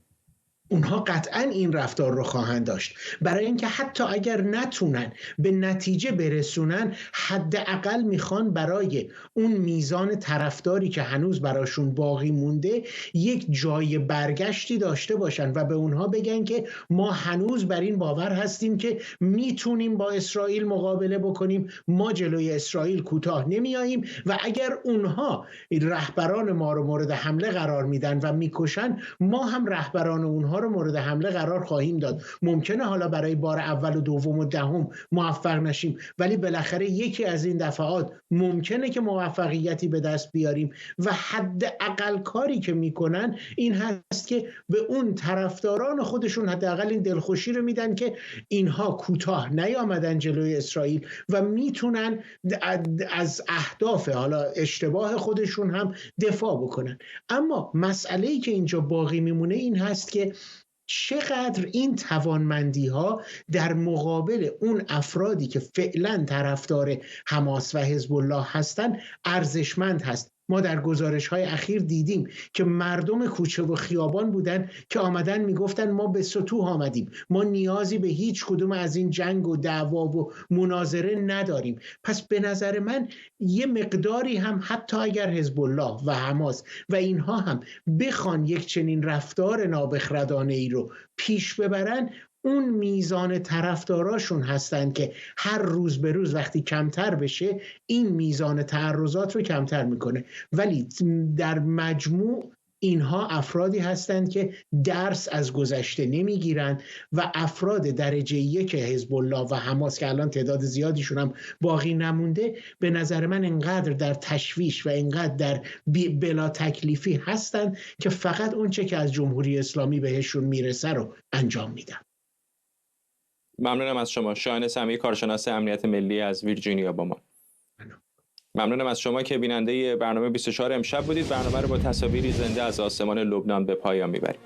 اونها قطعا این رفتار رو خواهند داشت، برای اینکه حتی اگر نتونن به نتیجه برسونن، حداقل میخوان برای اون میزان طرفداری که هنوز براشون باقی مونده یک جای برگشتی داشته باشن و به اونها بگن که ما هنوز بر این باور هستیم که میتونیم با اسرائیل مقابله بکنیم، ما جلوی اسرائیل کوتاه نمیاییم و اگر اونها رهبران ما رو مورد حمله قرار میدن و میکشن، ما هم رهبران اونها رو مورد حمله قرار خواهیم داد. ممکنه حالا برای بار اول و دوم و دهم موفق نشیم، ولی بالاخره یکی از این دفعات ممکنه که موفقیتی به دست بیاریم و حداقل کاری که میکنن این هست که به اون طرفداران خودشون حداقل این دلخوشی رو میدن که اینها کوتاه نیامدن جلوی اسرائیل و میتونن از اهداف حالا اشتباه خودشون هم دفاع بکنن. اما مسئله‌ای که اینجا باقی میمونه این هست که چقدر این توانمندی ها در مقابل اون افرادی که فعلا طرفدار حماس و حزب الله هستن ارزشمند هست. ما در گزارش‌های اخیر دیدیم که مردم کوچه و خیابان بودن که آمدن میگفتن ما به سطوح آمدیم، ما نیازی به هیچ کدوم از این جنگ و دعوا و مناظره نداریم. پس به نظر من یه مقداری هم حتی اگر حزب الله و حماس و اینها هم بخوان یک چنین رفتار نابخردانه ای رو پیش ببرن، اون میزان طرفداراشون هستن که هر روز به روز وقتی کمتر بشه این میزان تعرضات رو کمتر میکنه. ولی در مجموع اینها افرادی هستند که درس از گذشته نمیگیرند و افراد درجه یک حزب الله و حماس که الان تعداد زیادیشون هم باقی نمونده، به نظر من انقدر در تشویش و انقدر در بلا تکلیفی هستند که فقط اونچه که از جمهوری اسلامی بهشون میرسه رو انجام میدن. ممنونم از شما. شاهین سمیعی، کارشناس امنیت ملی از ویرجینیا با ما. ممنونم از شما که بیننده برنامه 24 امشب بودید. برنامه رو با تصاویری زنده از آسمان لبنان به پایان میبریم.